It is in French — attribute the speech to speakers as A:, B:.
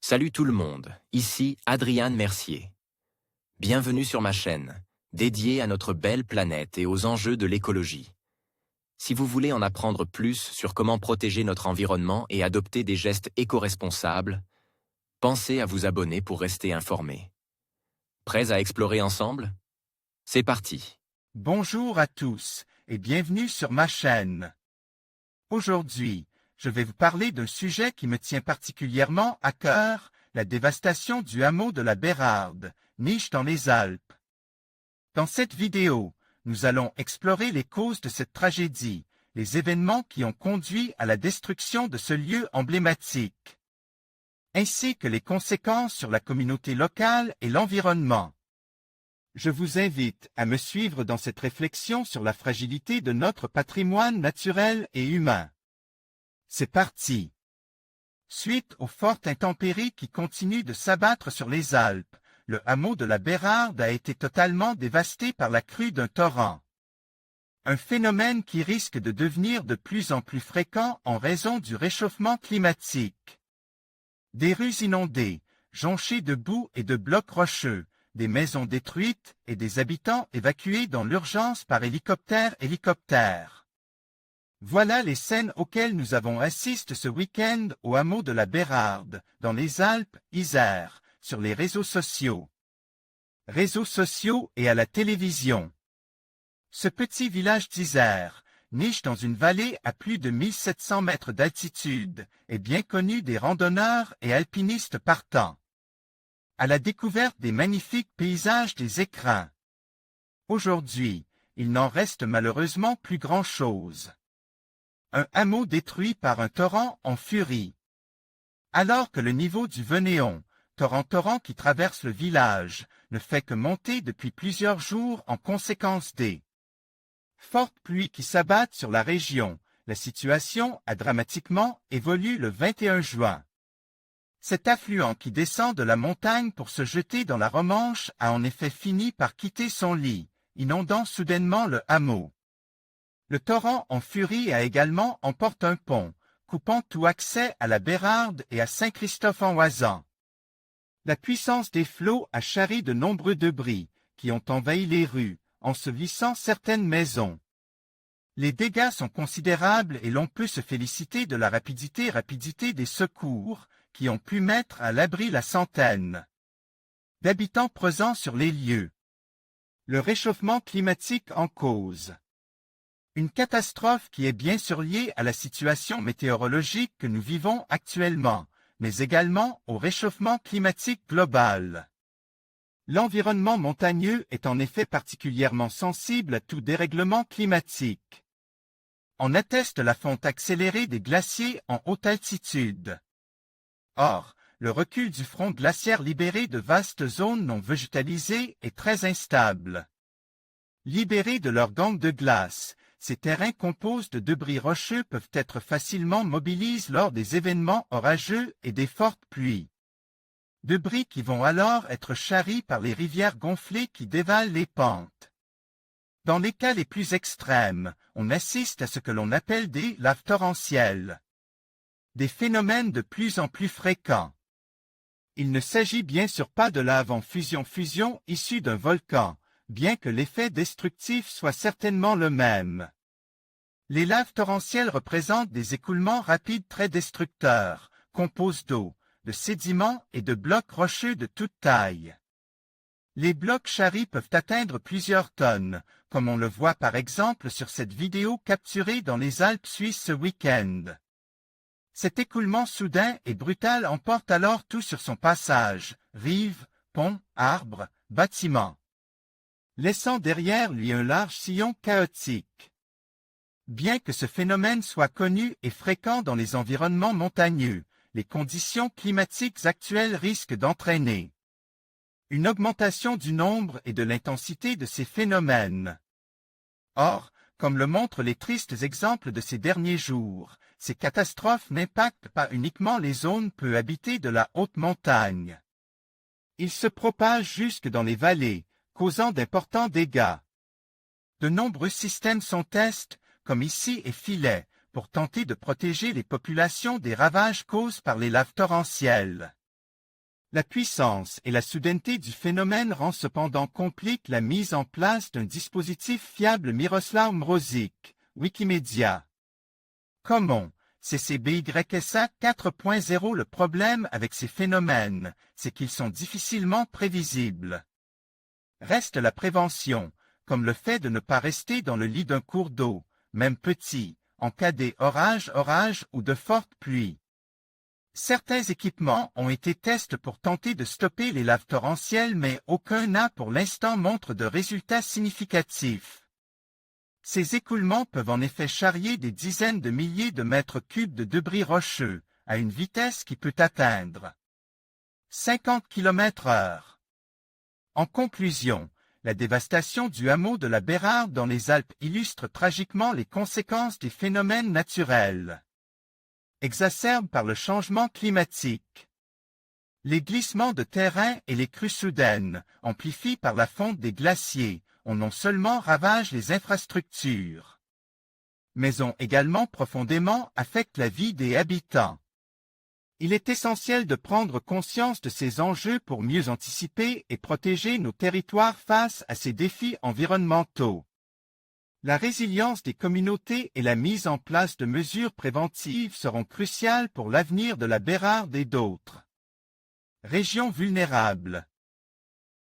A: Salut tout le monde, ici Adrian Mercier. Bienvenue sur ma chaîne, dédiée à notre belle planète et aux enjeux de l'écologie. Si vous voulez en apprendre plus sur comment protéger notre environnement et adopter des gestes éco-responsables, pensez à vous abonner pour rester informé. Prêts à explorer ensemble? C'est parti!
B: Bonjour à tous et bienvenue sur ma chaîne. Aujourd'hui, je vais vous parler d'un sujet qui me tient particulièrement à cœur, la dévastation du hameau de la Bérarde, niche dans les Alpes. Dans cette vidéo, nous allons explorer les causes de cette tragédie, les événements qui ont conduit à la destruction de ce lieu emblématique, ainsi que les conséquences sur la communauté locale et l'environnement. Je vous invite à me suivre dans cette réflexion sur la fragilité de notre patrimoine naturel et humain. C'est parti! Suite aux fortes intempéries qui continuent de s'abattre sur les Alpes, le hameau de la Bérarde a été totalement dévasté par la crue d'un torrent. Un phénomène qui risque de devenir de plus en plus fréquent en raison du réchauffement climatique. Des rues inondées, jonchées de boue et de blocs rocheux, des maisons détruites et des habitants évacués dans l'urgence par hélicoptère. Voilà les scènes auxquelles nous avons assisté ce week-end au hameau de la Bérarde, dans les Alpes, Isère, sur les réseaux sociaux. Réseaux sociaux et à la télévision. Ce petit village d'Isère, niche dans une vallée à plus de 1700 mètres d'altitude, est bien connu des randonneurs et alpinistes partants à la découverte des magnifiques paysages des écrins. Aujourd'hui, il n'en reste malheureusement plus grand-chose. Un hameau détruit par un torrent en furie. Alors que le niveau du Venéon, torrent qui traverse le village, ne fait que monter depuis plusieurs jours en conséquence des fortes pluies qui s'abattent sur la région, la situation a dramatiquement évolué le 21 juin. Cet affluent qui descend de la montagne pour se jeter dans la Romanche a en effet fini par quitter son lit, inondant soudainement le hameau. Le torrent en furie a également emporté un pont, coupant tout accès à la Bérarde et à Saint-Christophe-en-Oisans. La puissance des flots a charrié de nombreux débris, qui ont envahi les rues, ensevelissant certaines maisons. Les dégâts sont considérables et l'on peut se féliciter de la rapidité des secours, qui ont pu mettre à l'abri la centaine d'habitants présents sur les lieux. Le réchauffement climatique en cause. Une catastrophe qui est bien sûr liée à la situation météorologique que nous vivons actuellement, mais également au réchauffement climatique global. L'environnement montagneux est en effet particulièrement sensible à tout dérèglement climatique. En atteste la fonte accélérée des glaciers en haute altitude. Or, le recul du front glaciaire libéré de vastes zones non végétalisées est très instable. Libérés de leur gangue de glace, ces terrains composés de débris rocheux peuvent être facilement mobilisés lors des événements orageux et des fortes pluies. Débris qui vont alors être charriés par les rivières gonflées qui dévalent les pentes. Dans les cas les plus extrêmes, on assiste à ce que l'on appelle des laves torrentielles. Des phénomènes de plus en plus fréquents. Il ne s'agit bien sûr pas de lave en fusion issue d'un volcan, bien que l'effet destructif soit certainement le même. Les laves torrentielles représentent des écoulements rapides très destructeurs, composés d'eau, de sédiments et de blocs rocheux de toute taille. Les blocs charris peuvent atteindre plusieurs tonnes, comme on le voit par exemple sur cette vidéo capturée dans les Alpes suisses ce week-end. Cet écoulement soudain et brutal emporte alors tout sur son passage, rives, ponts, arbres, bâtiments, laissant derrière lui un large sillon chaotique. Bien que ce phénomène soit connu et fréquent dans les environnements montagneux, les conditions climatiques actuelles risquent d'entraîner une augmentation du nombre et de l'intensité de ces phénomènes. Or, comme le montrent les tristes exemples de ces derniers jours, ces catastrophes n'impactent pas uniquement les zones peu habitées de la haute montagne. Ils se propagent jusque dans les vallées, causant d'importants dégâts. De nombreux systèmes sont testés, comme ici et filets, pour tenter de protéger les populations des ravages causés par les laves torrentielles. La puissance et la soudaineté du phénomène rend cependant complique la mise en place d'un dispositif fiable. Miroslav Mrozik, Wikimedia. Comment CCBYSA 4.0. Le problème avec ces phénomènes, c'est qu'ils sont difficilement prévisibles. Reste la prévention, comme le fait de ne pas rester dans le lit d'un cours d'eau, même petit, en cas d'orage ou de fortes pluies. Certains équipements ont été testés pour tenter de stopper les laves torrentielles, mais aucun n'a pour l'instant montré de résultats significatifs. Ces écoulements peuvent en effet charrier des dizaines de milliers de mètres cubes de débris rocheux, à une vitesse qui peut atteindre 50 km/h. En conclusion, la dévastation du hameau de la Bérarde dans les Alpes illustre tragiquement les conséquences des phénomènes naturels exacerbés par le changement climatique. Les glissements de terrain et les crues soudaines, amplifiées par la fonte des glaciers, ont non seulement ravagé les infrastructures, mais ont également profondément affecté la vie des habitants. Il est essentiel de prendre conscience de ces enjeux pour mieux anticiper et protéger nos territoires face à ces défis environnementaux. La résilience des communautés et la mise en place de mesures préventives seront cruciales pour l'avenir de la Bérarde et d'autres régions vulnérables.